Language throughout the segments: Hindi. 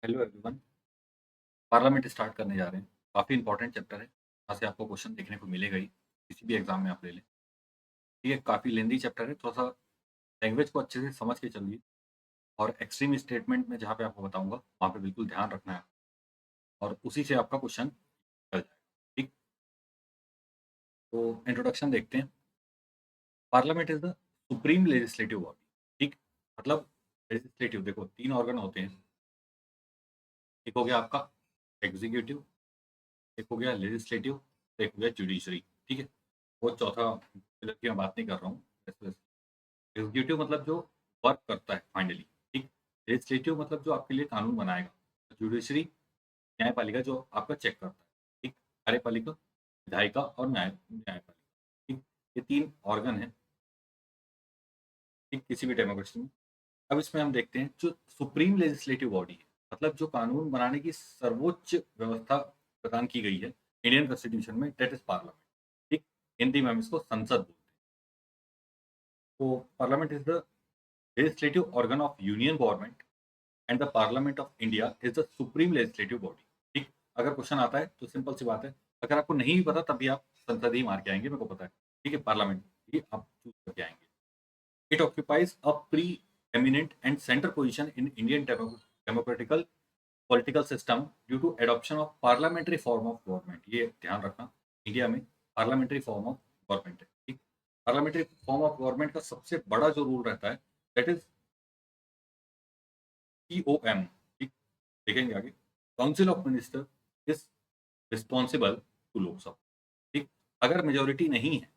Hello everyone. पार्लियामेंट स्टार्ट करने जा रहे हैं। काफ़ी इंपॉर्टेंट चैप्टर है। यहाँ से आपको क्वेश्चन देखने को मिलेगा ही, किसी भी एग्जाम में आप ले लें। ये काफ़ी लेंदी चैप्टर है, थोड़ा सा लैंग्वेज को अच्छे से समझ के चलिए। और एक्सट्रीम स्टेटमेंट में जहाँ पे आपको बताऊंगा वहाँ पे बिल्कुल ध्यान रखना है और उसी से आपका क्वेश्चन निकल जाएगा। ठीक, तो इंट्रोडक्शन देखते हैं। Parliament is the supreme legislative body. ठीक, मतलब लेजिस्लेटिव देखो तीन ऑर्गन होते हैं। एक हो गया आपका एग्जीक्यूटिव, एक हो गया लेजिस्लेटिव, एक हो गया जुडिशरी। ठीक है, वो चौथा पिलर की मैं बात नहीं कर रहा हूँ। एग्जीक्यूटिव मतलब जो वर्क करता है फाइनली। ठीक, लेजिस्लेटिव मतलब जो आपके लिए कानून बनाएगा। जुडिशरी न्यायपालिका जो आपका चेक करता है। ठीक, कार्यपालिका विधायिका और न्यायपालिका। ठीक, ये तीन ऑर्गन है। ठीक, किसी भी डेमोक्रेसी में। अब इसमें हम देखते हैं जो सुप्रीम लेजिस्लेटिव बॉडी है, मतलब जो कानून बनाने की सर्वोच्च व्यवस्था प्रदान की गई है इंडियन कॉन्स्टिट्यूशन में, दैट इज पार्लियामेंट। ठीक, हिंदी में हम इसको संसद बोलते हैं। तो parliament is the legislative organ of union government and the parliament of India is the supreme legislative body। ठीक, अगर क्वेश्चन आता है तो सिंपल सी बात है, अगर आपको नहीं भी पता तब भी आप संसद ही मार के आएंगे, मेरे को पता है। ठीक है, पार्लियामेंट ही आप चूज करके आएंगे। It occupies a preeminent and centre position in Indian democratical political system due to adoption of parliamentary form of government. ये ध्यान रखना, इंडिया में पार्लियामेंट्री फॉर्म ऑफ गवर्नमेंट है। ठीक, पार्लियामेंट्री फॉर्म ऑफ गवर्नमेंट का सबसे बड़ा जो रूल रहता है दैट इज COM। ठीक, देखेंगे आगे। Council of minister is responsible to Lok Sabha. ठीक, अगर मेजोरिटी नहीं है,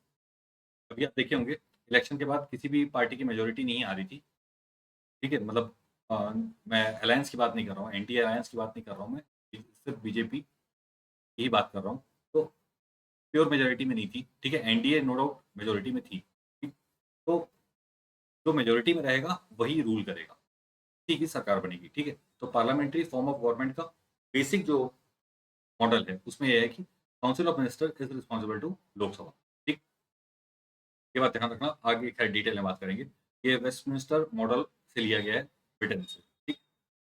अभी आप देखे होंगे इलेक्शन के बाद किसी भी पार्टी की मेजोरिटी नहीं आ रही थी। ठीक है, मतलब मैं अलायंस की बात नहीं कर रहा हूँ, एनडीए अलायंस की बात नहीं कर रहा हूँ, मैं सिर्फ बीजेपी की ही बात कर रहा हूँ। तो प्योर मेजोरिटी में नहीं थी। ठीक है, एनडीए नो डाउट मेजोरिटी में थी। ठीक, तो जो मेजोरिटी में रहेगा वही रूल करेगा, ठीक ही सरकार बनेगी। ठीक है, तो पार्लियामेंट्री फॉर्म ऑफ गवर्नमेंट का बेसिक जो मॉडल है उसमें यह है कि council of minister is responsible to Lok Sabha. ठीक, ये बात ध्यान रखना, आगे खैर डिटेल में बात करेंगे। ये वेस्टमिनिस्टर मॉडल से लिया गया है, ब्रिटेन से। ठीक,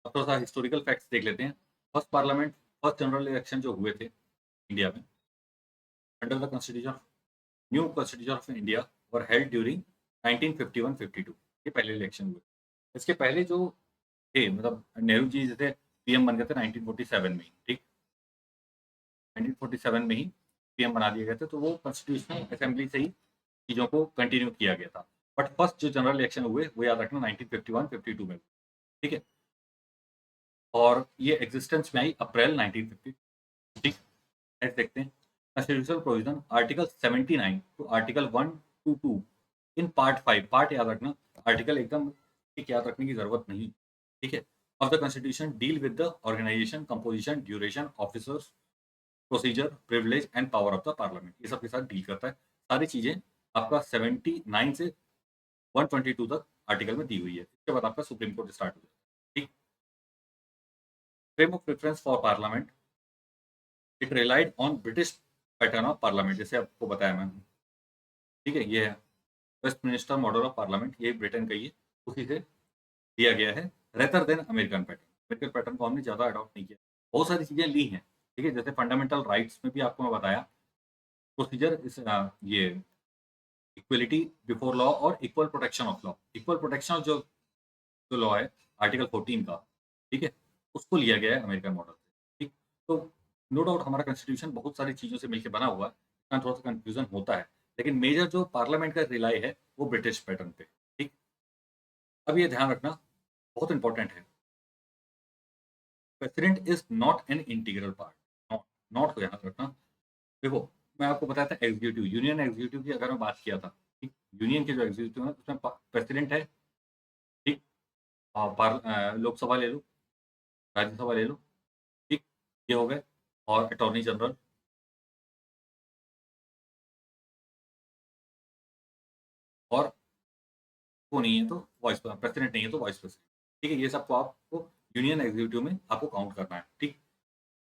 अब थोड़ा सा हिस्टोरिकल फैक्ट्स देख लेते हैं। फर्स्ट जनरल इलेक्शन जो हुए थे इंडिया में under the constitution, new constitution of India, were held during 1951-52। ये पहले इलेक्शन हुए। इसके पहले जो थे, मतलब नेहरू जी जैसे पीएम बन गए थे 1947 में ही। ठीक, 1947 में ही पीएम बना दिए गए थे, तो वो कॉन्स्टिट्यूशनल असेंबली से ही चीज़ों को कंटिन्यू किया गया था। बट फर्स्ट जो जनरल इलेक्शन हुए वो याद रखना 1951-52 में। ठीक है, और ये एग्जिस्टेंस में आई अप्रैल 1950। ठीक, नेक्स्ट देखते हैं। Constitutional provision article 79 to article 1 to 2 in part 5। Part याद रखना, आर्टिकल एकदम ठीक याद रखने की जरूरत नहीं। ठीक है, of the constitution deal with the organisation, composition, duration, officers, procedure, privilege and power of the parliament, ये सब के साथ डील करता है। सारी चीजें आपका 79 से 122 तक आर्टिकल में दी हुई है। इसके बाद आपका सुप्रीम कोर्ट स्टार्ट हो जाता है। ठीक, frame of reference for parliament, it relied on British pattern of parliament, जैसे आपको बताया मैंने। ठीक है, ये है वेस्टमिनिस्टर मॉडल ऑफ पार्लियामेंट, ये ब्रिटेन का ही है, उसी से दिया गया है, rather than American pattern. American pattern को हमने ज़्यादा अडॉप्ट नहीं किया, बहुत सारी चीज़ें ली हैं। ठीक है, जैसे फंडामेंटल राइट्स में भी आपको मैं बताया प्रोसीजर इस ये इक्वलिटी बिफोर लॉ और equal protection of law. Equal protection जो जो लॉ है आर्टिकल 14 का, ठीक है, उसको लिया गया है अमेरिकन मॉडल से। ठीक, तो नो डाउट हमारा कॉन्स्टिट्यूशन बहुत सारी चीज़ों से मिलकर बना हुआ है, इसमें थोड़ा सा कंफ्यूजन होता है, लेकिन मेजर जो पार्लियामेंट का रिलाई है वो ब्रिटिश पैटर्न पे। ठीक, अब ये ध्यान रखना बहुत इंपॉर्टेंट है, president is not an integral part. Not, not को ध्यान रखना। देखो, मैं आपको बताया था एग्जीक्यूटिव, यूनियन एग्जीक्यूटिव की अगर मैं बात किया था। ठीक, यूनियन के जो एग्जीक्यूटिव है उसमें प्रेसिडेंट है। ठीक, लोकसभा ले लो, राज्यसभा ले लो। ठीक, ये हो गए, और अटॉर्नी जनरल, और वो नहीं है तो वाइस प्रेसिडेंट, नहीं है तो वाइस प्रेसिडेंट। ठीक है, ये सबको आपको यूनियन एग्जीक्यूटिव में आपको काउंट करना है। ठीक,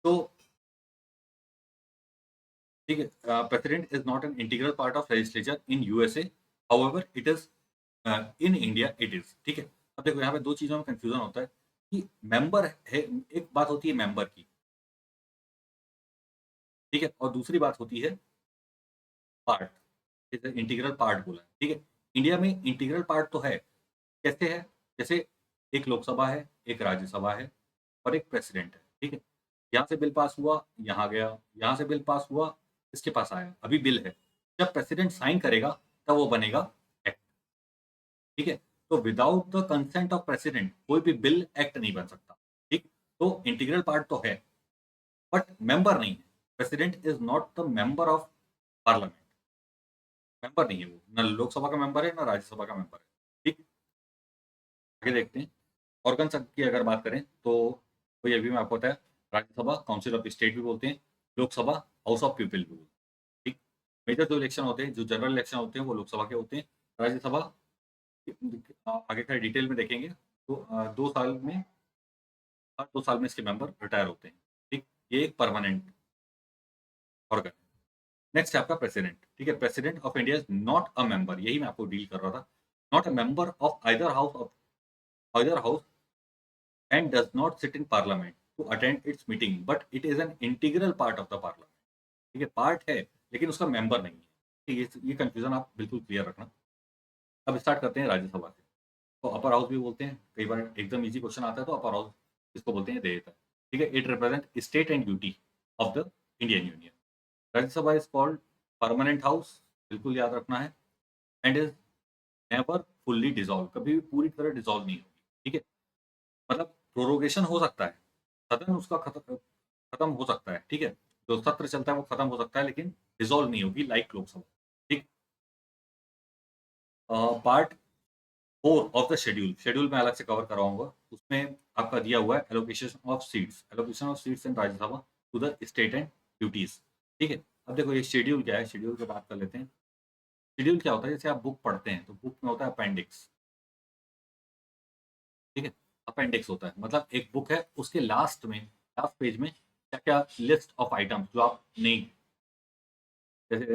तो ठीक है, president is not an integral part of legislature in USA, however it is in India it is. ठीक है, अब देखो यहाँ पे दो चीजों में कंफ्यूजन होता है। कि मेंबर है, एक बात होती है मेंबर की, ठीक है? और दूसरी बात होती है पार्ट, जैसे इंटीग्रल पार्ट बोला है, ठीक है? इंडिया में इंटीग्रल पार्ट तो है, कैसे है? जैसे एक लोकसभा है, एक राज्यसभा है और एक प्रेसिडेंट है, ठीक है? यहाँ से बिल पास हुआ, यहाँ गया, यहाँ से बिल पास हुआ, इसके पास आया, अभी बिल है। जब प्रेसिडेंट साइन करेगा, तब वो बनेगा एक्ट, ठीक है? तो without the consent of president कोई भी बिल एक्ट नहीं बन सकता, ठीक? तो इंटीग्रल पार्ट तो है, बट मेंबर नहीं है। President is not the member of parliament, member नहीं है वो, ना लोकसभा का मेंबर है, ना राज्यसभा का मेंबर है, ठीक? आगे देखते हैं। ऑर्गन्स की अगर बात करें तो वही अभी मैं आपको बताया, राज्यसभा काउंसिल ऑफ स्टेट भी बोलते हैं, लोकसभा हाउस ऑफ पीपल भी बोलते हैं, ठीक? मेजर जो इलेक्शन होते हैं, जो जनरल इलेक्शन होते हैं, वो लोकसभा के होते हैं। राज्यसभा आगे का डिटेल में देखेंगे तो 2 साल में, हर 2 साल में इसके मेंबर रिटायर होते हैं, ठीक? ये एक परमानेंट ऑर्गन। नेक्स्ट है आपका प्रेसिडेंट, ठीक है? President of India is not a member, यही मैं आपको डील कर रहा था, not a member of either house and does not sit in parliament to attend its meeting, but it is an integral part of the parliament। ठीक है, पार्ट है लेकिन उसका मेंबर नहीं है, ठीक है? ये कंफ्यूजन आप बिल्कुल क्लियर रखना। अब स्टार्ट करते हैं राज्यसभा से। तो अपर हाउस भी बोलते हैं, कई बार एकदम इजी क्वेश्चन आता है तो अपर हाउस इसको बोलते हैं, दे देता है, ठीक है? It represent state and duty of the Indian union. Rajya Sabha is called permanent house, बिल्कुल याद रखना है, and is never fully dissolve, कभी भी पूरी तरह डिसॉल्व नहीं होगी, ठीक है? मतलब प्रोरोगेशन हो सकता है, सदन उसका खत्म खत्म हो सकता है, ठीक है? जो सत्र चलता है वो खत्म हो सकता है, लेकिन डिसॉल्व नहीं होगी लाइक लोकसभा, ठीक? Part 4 of the schedule, schedule मैं अलग से कवर कराऊंगा, उसमें आपका दिया हुआ है allocation of seats in Rajya Sabha to the state and duties, ठीक है? अब देखो ये शेड्यूल क्या है, शेड्यूल की बात कर लेते हैं। शेड्यूल क्या होता है? जैसे आप बुक पढ़ते हैं तो बुक में होता है अपेंडिक्स, ठीक है? अपेंडिक्स होता है, मतलब एक बुक है, उसके लास्ट में, लास्ट पेज में क्या क्या लिस्ट ऑफ आइटम्स जो आप नहीं, जैसे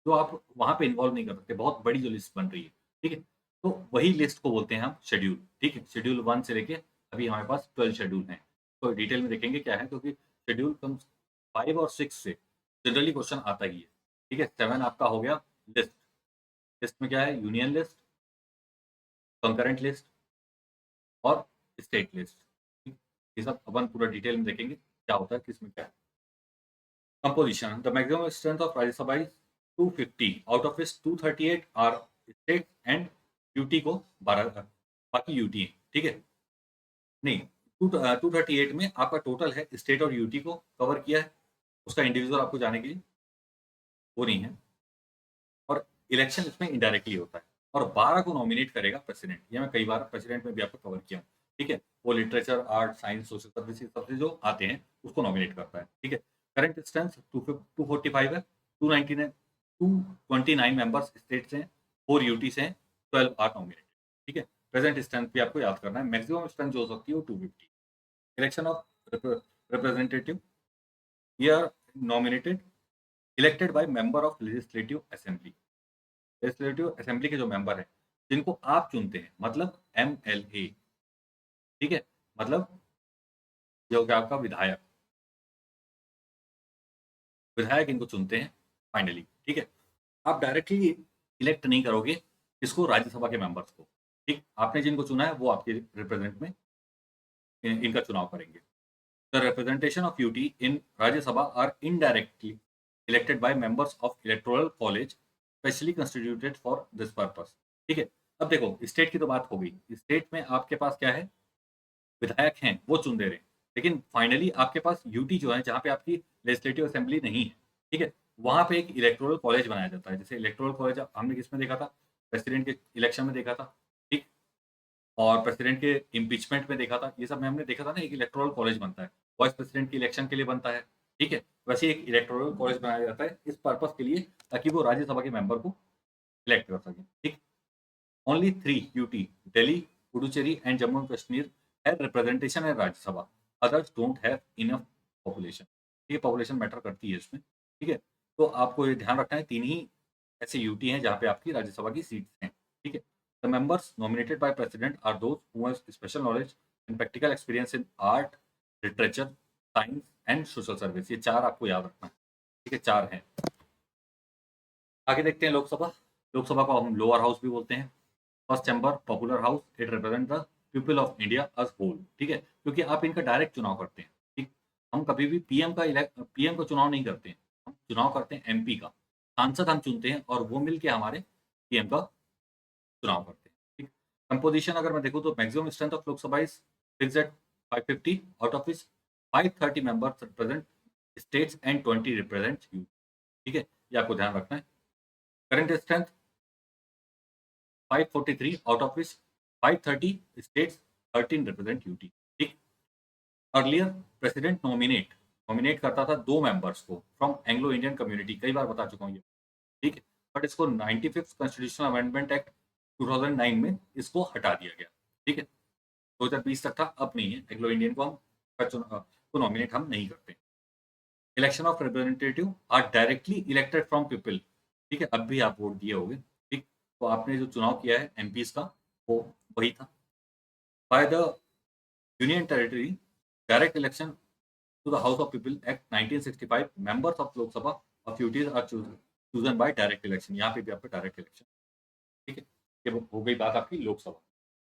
जो आप वहां पे इन्वॉल्व नहीं कर सकते, बहुत बड़ी जो लिस्ट बन रही है, ठीक है? तो वही लिस्ट को बोलते हैं हम शेड्यूल, ठीक है? शेड्यूल 1 से लेके अभी हमारे पास 12 शेड्यूल हैं, तो डिटेल में देखेंगे क्या है, क्योंकि शेड्यूल कम 5 और 6 से जनरली क्वेश्चन आता ही है, ठीक है? 7 आपका हो गया लिस्ट, लिस्ट में क्या है? यूनियन लिस्ट, कंकरेंट लिस्ट और स्टेट लिस्ट, ठीक? ये सब अपन पूरा डिटेल में देखेंगे क्या होता है, किसमें क्या है। Composition: The maximum strength of Rajya Sabha is 250, out of which 238 are state and UT को 12, बाकी यूटी है, ठीक है? नहीं, 238 में आपका टोटल है, स्टेट और यूटी को कवर किया है, उसका इंडिविजुअल आपको जाने के लिए वो नहीं है, और इलेक्शन इसमें इनडायरेक्टली होता है, और 12 को नॉमिनेट करेगा प्रेसिडेंट, ये मैं कई बार प्रेसिडेंट में भी आपको कवर किया हूँ, ठीक है? वो literature, art, science, social services सबसे जो आते हैं उसको नॉमिनेट करता है, ठीक है? करंट स्ट्रेंथ 245 है, 299 229 मेंबर्स स्टेट से हैं, 4 यूटी से हैं, 12 आर नॉमिनेटेड, ठीक है? प्रेजेंट स्ट्रेंथ भी आपको याद करना है, मैक्सिमम स्ट्रेंथ जो हो सकती है वो 250। इलेक्शन ऑफ रिप्रेजेंटेटिव, ये are nominated elected by member of legislative assembly, legislative assembly के जो मेंबर हैं जिनको आप चुनते हैं, मतलब एमएलए, ठीक है? मतलब जो कि आपका विधायक, विधायक इनको चुनते हैं फाइनली, ठीक है? आप डायरेक्टली इलेक्ट नहीं करोगे इसको, राज्यसभा के मेंबर्स को, ठीक? आपने जिनको चुना है वो आपके रिप्रेजेंट में इनका चुनाव करेंगे। The representation of UT in Rajya Sabha are indirectly elected by members of electoral college specially constituted for this purpose, ठीक है? अब देखो स्टेट की तो बात हो गई, स्टेट में आपके पास क्या है? विधायक हैं वो चुन दे रहे हैं, लेकिन फाइनली आपके पास यूटी जो है, जहाँ पे आपकी लेजिस्लेटिव असेंबली नहीं है, ठीक है? वहां पे एक इलेक्टोरल कॉलेज बनाया जाता है, जैसे इलेक्टोरल कॉलेज हमने किसमें देखा था? प्रेसिडेंट के इलेक्शन में देखा था, ठीक? और प्रेसिडेंट के इम्पीचमेंट में देखा था, ये सब में हमने देखा था ना, एक इलेक्टोरल कॉलेज बनता है, वाइस प्रेसिडेंट के इलेक्शन के लिए बनता है, ठीक है? वैसे एक इलेक्टोरल कॉलेज बनाया जाता है इस पर्पस के लिए, ताकि वो राज्यसभा के मेंबर को इलेक्ट कर सके, ठीक? Only 3 UT, Delhi, Puducherry and Jammu and Kashmir have representation in Rajya Sabha. Others don't have enough population. ये पॉपुलेशन मैटर करती है इसमें, ठीक है? तो आपको ये ध्यान रखना है, 3 ही ऐसे यूटी हैं जहाँ पे आपकी राज्यसभा की सीट्स हैं, ठीक है? The members nominated by president are those who have special knowledge and practical experience in art, literature, science and social service. ये 4 आपको याद रखना है, ठीक है, 4 हैं। आगे देखते हैं लोकसभा। लोकसभा को हम लोअर हाउस भी बोलते हैं। First chamber popular house, it represent the people of India as whole, ठीक है, क्योंकि आप इनका डायरेक्ट चुनाव करते हैं, ठीक। हम कभी भी पीएम का चुनाव नहीं करते हैं, हम चुनाव करते हैं एमपी का। सांसद हम चुनते हैं और वो मिलके हमारे पीएम का चुनाव करते हैं, ठीक। कंपोजिशन अगर मैं देखूँ तो maximum strength of Lok Sabha is fixed at 550, out of which 530 members represent states and 20 represent you, ठीक है, ये आपको ध्यान रखना है। Current strength 543, out of which 530 states, 13 represent UT, ठीक। अर्लियर प्रेसिडेंट नॉमिनेट करता था 2 मेंबर्स को फ्रॉम एंग्लो इंडियन कम्युनिटी, कई बार बता चुका हूँ ये, ठीक है। बट इसको 95th कॉन्स्टिट्यूशनल अमेंडमेंट एक्ट 2009 में इसको हटा दिया गया, ठीक है। 2020 तक था, अब नहीं है। एंग्लो इंडियन को हम को नॉमिनेट हम नहीं करते। Election of representative are directly elected from people, ठीक है, अब भी आप वोट दिए होगे, ठीक। तो आपने जो चुनाव किया है एमपीज का, वो वही था। By the union territory direct election to the house of people act 1965, members of Lok Sabha of UTs are chosen bye direct election. यहाँ पे भी आपका डायरेक्ट इलेक्शन, ठीक है। ये हो गई बात आपकी लोकसभा।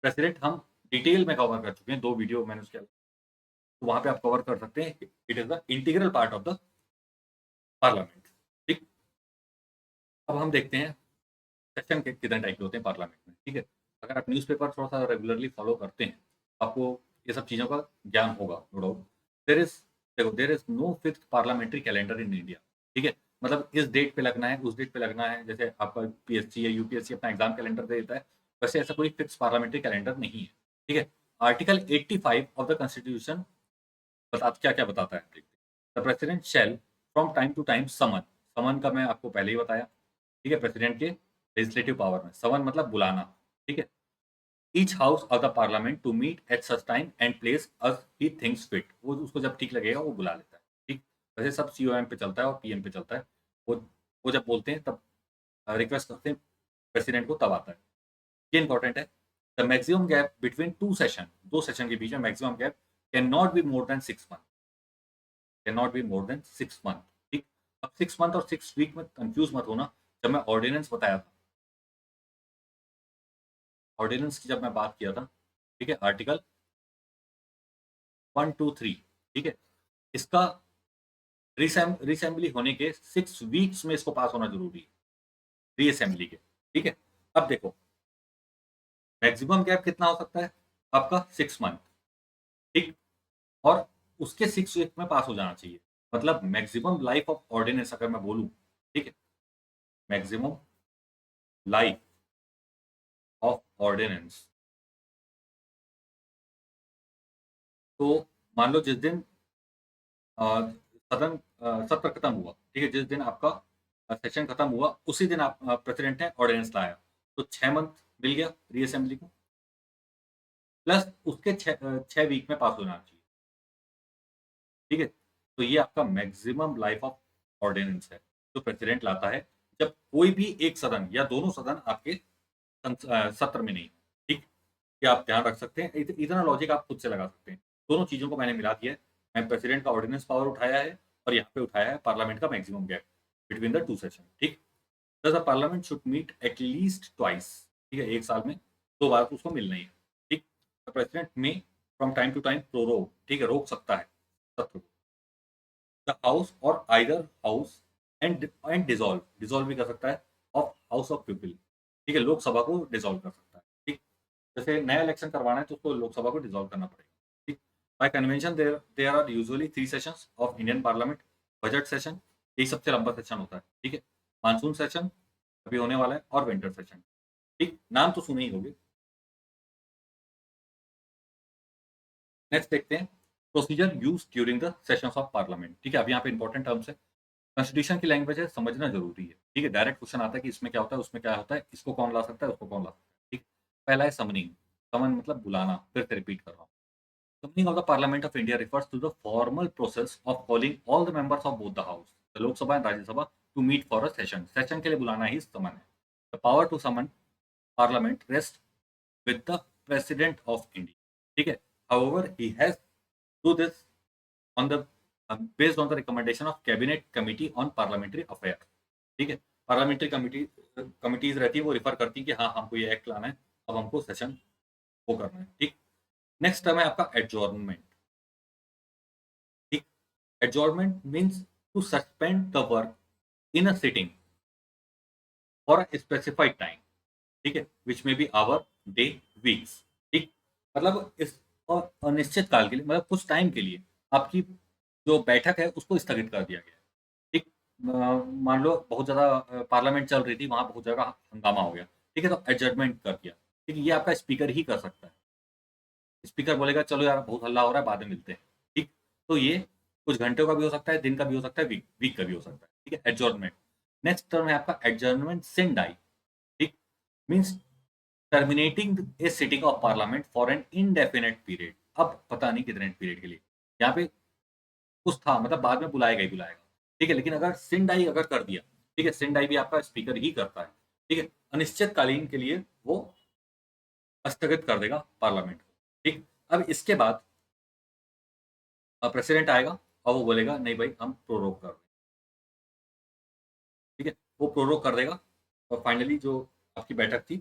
प्रेसिडेंट हम डिटेल में कवर कर चुके हैं, 2 वीडियो मैंने उसके, तो वहां पे आप कवर कर सकते हैं। It is the integral part of the parliament, ठीक। अब हम देखते हैं सेशन के कितने टाइप के होते हैं पार्लियामेंट में, ठीक है। अगर आप न्यूज़पेपर थोड़ा सा रेगुलरली फॉलो करते हैं, आपको ये सब चीज़ों का ज्ञान होगा, नो डाउट। देर इज देखो, there is no fix parliamentary calendar in India, ठीक है। मतलब इस डेट पे लगना है, उस डेट पे लगना है, जैसे आपका पीएससी या यूपीएससी अपना एग्जाम कैलेंडर दे देता है, वैसे ऐसा कोई फिक्स पार्लियामेंट्री कैलेंडर नहीं है, ठीक है। आर्टिकल 85 ऑफ द कॉन्स्टिट्यूशन बता क्या क्या बताता है, the president shall from time to time summon. Summon का मैं आपको पहले ही बताया, ठीक है, प्रेसिडेंट के लेजिस्लेटिव पावर में समन मतलब बुलाना, ठीक है। Each house of the parliament to meet at such time and place as he thinks fit, वो उसको जब ठीक लगेगा वो बुला लेता है, ठीक। वैसे सब सीओएम पे चलता है और पीएम पे चलता है। वो वो जब बोलते हैं तब रिक्वेस्ट करते हैं प्रेसिडेंट को, तब आता है। ये इंपॉर्टेंट है। The maximum gap between 2 session, 2 session के बीच में maximum gap can not be more than 6 month, can not be more than 6 month, ठीक। अब 6 मंथ और 6 वीक में कंफ्यूज मत होना। जब मैं ऑर्डिनेंस बताया था, ऑर्डिनेंस की जब मैं बात किया था, ठीक है, आर्टिकल 123, ठीक है, इसका रीअसेंबली होने के 6 वीक्स में इसको पास होना जरूरी है, रीअसेंबली के, ठीक है। अब देखो मैक्सिमम गैप कितना हो सकता है आपका, 6 मंथ, ठीक। और उसके 6 वीक में पास हो जाना चाहिए। मतलब मैक्सिमम लाइफ ऑफ ऑर्डिनेंस अगर मैं बोलूं, ठीक है, मैक्सिमम लाइफ ऑफ ऑर्डिनेंस, तो मान लो जिस दिन सदन सत्र खत्म हुआ, ठीक है, जिस दिन आपका सेशन खत्म हुआ उसी दिन आप प्रेसिडेंट ने ऑर्डिनेंस लाया, तो 6 मंथ मिल गया रीअसेंबली को, प्लस उसके 6 वीक में पास होना चाहिए, ठीक है। तो ये आपका मैक्सिमम लाइफ ऑफ ऑर्डिनेंस है जो प्रेसिडेंट लाता है जब कोई भी एक सदन या दोनों सदन आपके सत्र में नहीं, ठीक। ये आप ध्यान रख सकते हैं, इतना लॉजिक आप खुद से लगा सकते हैं। दोनों चीजों को मैंने मिला दिया है। मैं प्रेसिडेंट का ऑर्डिनेंस पावर उठाया है और यहाँ पे उठाया है पार्लियामेंट का maximum gap between the 2 session, ठीक। The parliament should meet at least twice, ठीक है, एक साल में 2 बार तो उसको मिलना ही है, ठीक। President may from time to time prorogue, ठीक है, रोक सकता है सत्र को। The house or either house and dissolve भी कर सकता है ऑफ हाउस ऑफ पीपल, ठीक है, लोकसभा को डिसॉल्व कर सकता है, ठीक। जैसे नया इलेक्शन करवाना है तो उसको लोकसभा को डिसॉल्व करना पड़ेगा, ठीक। By convention there are usually 3 sessions of Indian parliament. Budget session, यही सबसे लंबा सेशन होता है, ठीक है। मानसून सेशन अभी होने वाला है, और विंटर सेशन, ठीक, नाम तो सुने ही होंगे। नेक्स्ट देखते हैं procedure use during the sessions of parliament, ठीक है। अब यहाँ पे इंपॉर्टेंट टर्म्स है, कॉन्स्टिट्यूशन की लैंग्वेज है, समझना जरूरी है, ठीक है। डायरेक्ट क्वेश्चन आता है कि इसमें क्या होता है, उसमें क्या होता है, इसको कौन ला सकता है, उसको कौन ला सकता है, ठीक। पहला है समनिंग। समन मतलब बुलाना, फिर से रिपीट कर रहा हूँ। Summoning of the Parliament of India refers to the formal process of calling all the members of both the House, the Lok Sabha and Rajya Sabha, to meet for a session. Session के लिए बुलाना ही समन है। The power to summon Parliament rests with the President of India, ठीक है। However, he has do this on the based on the recommendation of cabinet committee on parliamentary affair. ठीक है, पार्लियामेंट्री कमिटीज रहती है, वो रिफर करती है कि हाँ हमको ये एक्ट लाना है, अब हमको सेशन वो करना है। ठीक, नेक्स्ट टर्म है आपका एडजॉर्नमेंट। ठीक, adjournment means to suspend the work in a sitting for a specified time. ठीक है, विच में बी आवर डे वीक्स। ठीक, मतलब इस और अनिश्चित काल के लिए, मतलब कुछ टाइम के लिए आपकी जो बैठक है उसको स्थगित कर दिया गया। ठीक, मान लो बहुत ज़्यादा पार्लियामेंट चल रही थी, वहाँ बहुत ज़्यादा हंगामा हो गया। ठीक है, तो एडजर्नमेंट कर दिया। ठीक है, ये आपका स्पीकर ही कर सकता है। स्पीकर बोलेगा चलो यार बहुत हल्ला हो रहा है, बाद में मिलते हैं। ठीक, तो ये कुछ घंटों का भी हो सकता है, दिन का भी हो सकता है, वीक का भी हो सकता है। ठीक है, एडजॉर्नमेंट। नेक्स्ट टर्म है आपका एडजर्नमेंट सिन डाई। ठीक, means terminating a sitting of parliament for an indefinite period. अब पता नहीं कितने पीरियड के लिए, यहाँ पे कुछ था, मतलब बाद में बुलाएगा ही बुलाएगा। ठीक है, लेकिन अगर सिन डाई अगर कर दिया, ठीक है, सिन डाई भी आपका स्पीकर ही करता है। ठीक है, अनिश्चितकालीन के लिए वो स्थगित कर देगा पार्लियामेंट को। ठीक, अब इसके बाद प्रेसिडेंट आएगा और वो बोलेगा नहीं भाई हम प्रोरोग कर रहे हैं। ठीक है, वो प्रोरोग कर देगा और फाइनली जो आपकी बैठक थी,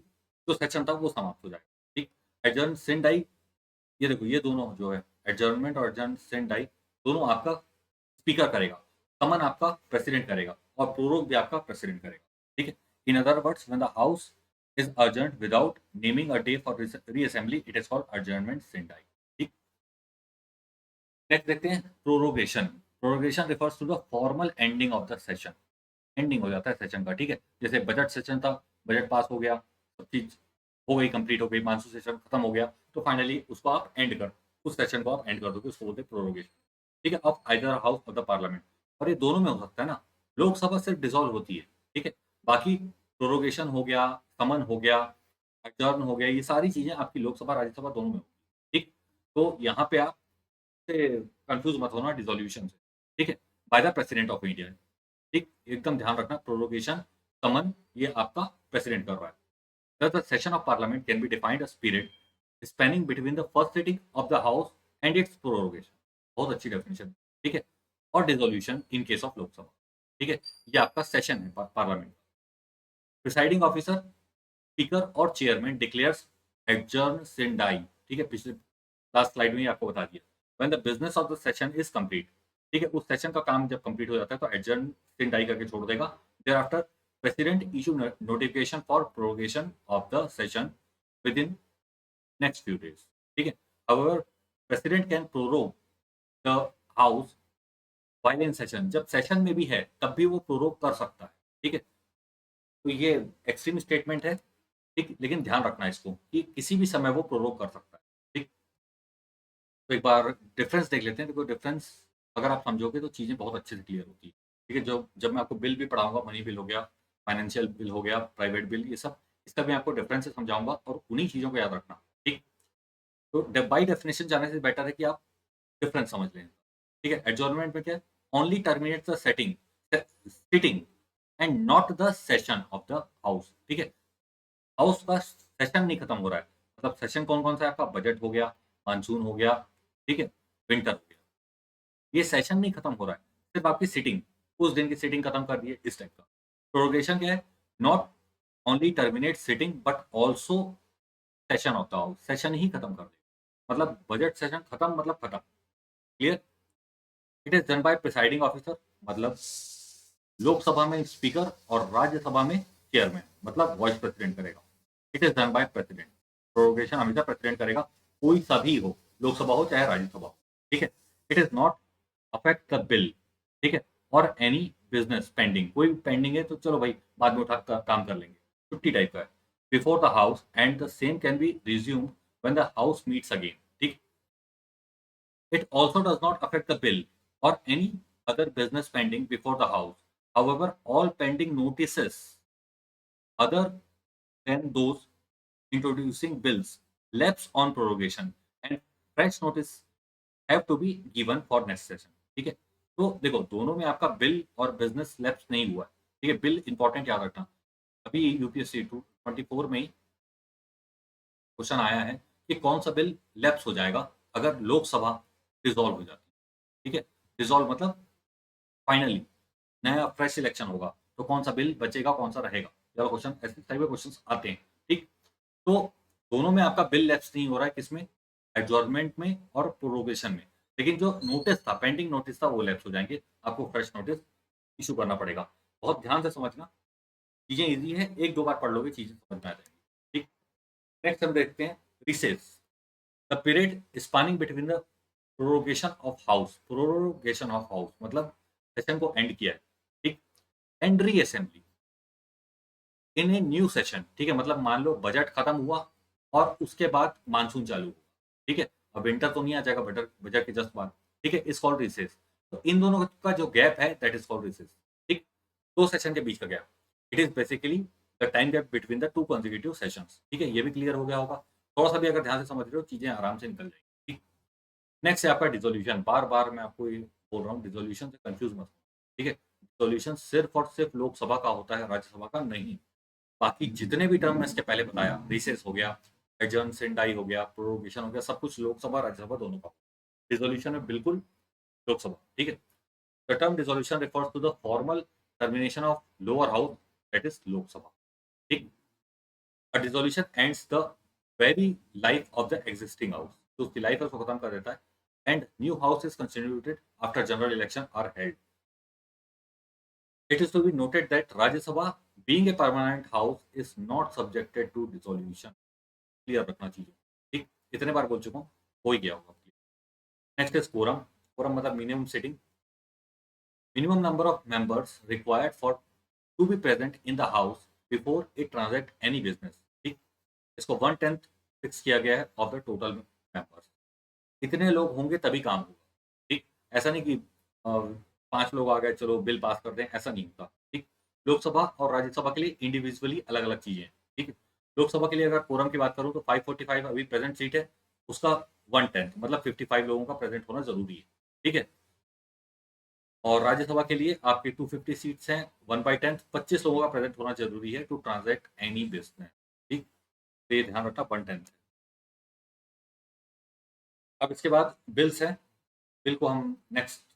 जो सेशन था वो समाप्त हो जाएगा। ठीक, एडजर्न सिन डाई, ये देखो ये दोनों जो है एडजर्नमेंट और एडजर्न सिन डाई, दोनों आपका स्पीकर करेगा, समन आपका प्रेसिडेंट करेगा और प्रोरोग भी आपका प्रेसिडेंट करेगा। ठीक है, in other words when the house is adjourned without naming a day for reassembly, it is called adjournment sine die. ठीक, नेक्स्ट देखते हैं prorogation. Prorogation refers to the formal ending of the session. एंडिंग हो जाता है सेशन का। ठीक है, जैसे बजट सेशन था, बजट पास हो गया, सब चीज हो गई, कंप्लीट हो गई, मानसून सेशन खत्म हो गया, तो फाइनली उसको आप एंड कर, उस सेशन को आप एंड कर दोगे, उसको बोलते हैं प्रोरोगेशन। ठीक है, of either house of the parliament. और ये दोनों में हो सकता है ना, लोकसभा सिर्फ डिसॉल्व होती है। ठीक है, बाकी प्रोरोगेशन हो गया, समन हो गया, अडजर्न हो गया, ये सारी चीजें आपकी लोकसभा राज्यसभा दोनों में होगी। ठीक, तो यहाँ पे आप कंफ्यूज मत होना डिसोल्यूशन से। ठीक है, by the president of India. ठीक, एकदम ध्यान रखना, प्रोरोगेशन समन ये आपका प्रेसिडेंट कर रहा है। Thus, the session of parliament can be defined as period spanning between the first sitting of the house and its prorogation। बहुत अच्छी डेफिनेशन। ठीक है, और dissolution in case of Lok Sabha. ठीक है, ये आपका सेशन है पार्लियामेंट। प्रिसाइडिंग ऑफिसर, स्पीकर और चेयरमैन डिक्लेयर्स एडजर्न सिन डाई। ठीक है, पिछले लास्ट स्लाइड में ही आपको बता दिया। When the business of the session is complete. ठीक है, उस सेशन का काम जब कंप्लीट हो जाता है तो एडजर्न सिन डाई करके छोड़ देगा। Thereafter president issue notification for prorogation of the session within next few days. ठीक है, however president can prorogue the house while in session. जब सेशन में भी है तब भी वो प्रोरोग कर सकता है। ठीक है, तो ये एक्सट्रीम स्टेटमेंट है। ठीक, लेकिन ध्यान रखना इसको कि किसी भी समय वो प्रोरोग कर सकता है। ठीक, तो एक बार डिफरेंस देख लेते हैं। देखो डिफरेंस अगर आप समझोगे तो चीज़ें बहुत अच्छे से क्लियर होती है। ठीक है, जो जब मैं आपको बिल भी पढ़ाऊंगा, मनी बिल हो गया, फाइनेंशियल बिल हो गया, प्राइवेट बिल, ये सब इसका मैं आपको डिफरेंस से समझाऊंगा और उन्हीं चीज़ों को याद रखना। ठीक, तो बाई डेफिनेशन जाने से बेटर है कि आप डिफरेंस समझ लें। ठीक है, एडजॉर्नमेंट में क्या है, only terminate the setting sitting and not the session of the house. ठीक है, हाउस का सेशन नहीं खत्म हो रहा है, मतलब सेशन कौन कौन सा है आपका, बजट हो गया, मानसून हो गया, ठीक है, विंटर हो गया, ये सेशन नहीं खत्म हो रहा है, सिर्फ आपकी सीटिंग, उस दिन की सीटिंग खत्म कर दी है, इस टाइप का। प्रोरोगेशन क्या है, not only terminate sitting but also session of the house, session ही खत्म कर दे, मतलब बजट सेशन खत्म मतलब खत्म। Clear. It is done by presiding officer, मतलब लोकसभा में स्पीकर और राज्यसभा में चेयरमैन, मतलब वाइस प्रेसिडेंट करेगा। It is done by president, prorogation हमेशा प्रेसिडेंट करेगा, कोई सा भी हो, लोकसभा हो चाहे राज्यसभा हो। ठीक है, it is not affect the bill. ठीक है, और एनी बिजनेस पेंडिंग, कोई भी पेंडिंग है तो चलो भाई बाद में उठा काम कर लेंगे, छुट्टी टाइप का है, before the house and the same can be resumed when the house meets again. ठीक, it also does not affect the bill or any other business pending before the House. However, all pending notices other than those introducing bills lapse on prorogation and fresh notice have to be given for next session। ठीक है, तो देखो दोनों में आपका बिल और बिजनेस लैप्स नहीं हुआ है। ठीक है, बिल इंपॉर्टेंट याद रखना। अभी यूपीएससी 224 में ही क्वेश्चन आया है कि कौन सा बिल लैप्स हो जाएगा अगर लोकसभा डिसॉल्व हो जाती है, ठीक है? डिसॉल्व मतलब फाइनली नया फ्रेश इलेक्शन होगा, तो कौन सा बिल बचेगा, कौन सा रहेगा? ये वाला क्वेश्चन, ऐसे टाइप के क्वेश्चंस आते हैं, ठीक? तो दोनों में आपका बिल लैप्स नहीं हो रहा है, किसमें? एडजॉर्नमेंट में और प्रोरोगेशन में। लेकिन जो नोटिस था, पेंडिंग नोटिस था, वो लैप्स हो जाएँगे, आपको फ्रेश नोटिस इश्यू करना पड़ेगा। बहुत ध्यान से समझना, चीज़ें ईज़ी है, 1-2 बार पढ़ लोगे चीज़ें समझ में आ जाएँगी, ठीक? नेक्स्ट हम देखते हैं recess, the period spanning between the prorogation of house मतलब सेशन को एंड किया है, ठीक? And reassembly in a new session, ठीक है? मतलब मान लो बजट खत्म हुआ और उसके बाद मानसून चालू हुआ, ठीक है? अब विंटर तो नहीं आ जाएगा बजट बजट के जस्ट बाद, ठीक है? It's called recess. तो इन दोनों का जो गैप है दैट इज़ कॉल्ड रिसेस, ठीक? 2 सेशन के बीच का gap. It is basically the time gap between the 2 consecutive sessions, ठीक है? ये भी क्लियर हो गया होगा। थोड़ा-सा भी अगर ध्यान से समझ रहे हो, चीज़ें आराम से निकल जाएँगी, ठीक? नेक्स्ट है आपका डिसोल्यूशन। बार-बार मैं आपको ये बोल रहा हूँ, डिसोल्यूशन से कन्फ्यूज़ मत हो, ठीक है? डिसोल्यूशन सिर्फ़ और सिर्फ़ लोकसभा का होता है, राज्यसभा का नहीं। बाकी जितने भी टर्म मैं इसके पहले बताया, रिसेस हो गया, एडजर्न सेंडाई हो गया, प्रोरोगेशन हो गया, सब कुछ लोकसभा, राज्यसभा दोनों का। डिसोल्यूशन में बिल्कुल लोकसभा, ठीक है? The term dissolution refers to the formal termination of lower house that is Lok Sabha, ठीक? A dissolution ends the very life of the existing house, तो उसकी लाइफ है उसको खत्म कर देता है and new house is constituted after general election are held. It is to be noted that Rajya Sabha, being a permanent house, is not subjected to dissolution. Clear रखना चाहिए, ठीक? इतने बार बोल चुका हूँ, हो ही गया होगा। Next is quorum. कोरम मतलब minimum sitting, minimum number of members required for to be present in the house before it transact any business, ठीक? इसको 1/10 फिक्स किया गया है ऑफ द टोटल मेंबर्स। इतने लोग होंगे तभी काम होगा, ठीक? ऐसा नहीं कि 5 लोग आ गए चलो बिल पास कर दें, ऐसा नहीं होता, ठीक? लोकसभा और राज्यसभा के लिए इंडिविजुअली अलग-अलग चीज़ें हैं, ठीक है? लोकसभा के लिए अगर कोरम की बात करूँ तो 545 अभी प्रेज़ेंट सीट है, उसका 1/10 मतलब 55 लोगों का प्रेज़ेंट होना ज़रूरी है, ठीक है? और राज्यसभा के लिए आपकी 250 सीट्स हैं, 1/10 25 लोगों का प्रेज़ेंट होना ज़रूरी है टू ट्रांज़ैक्ट एनी बिज़नेस, ठीक? तो ये ध्यान रखना 1/10 है। अब इसके बाद बिल्स हैं, बिल को हम नेक्स्ट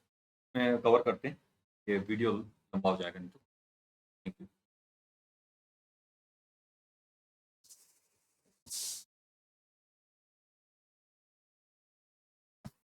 में कवर करते हैं, ये वीडियो लंबा हो जाएगा नहीं तो। Thank you.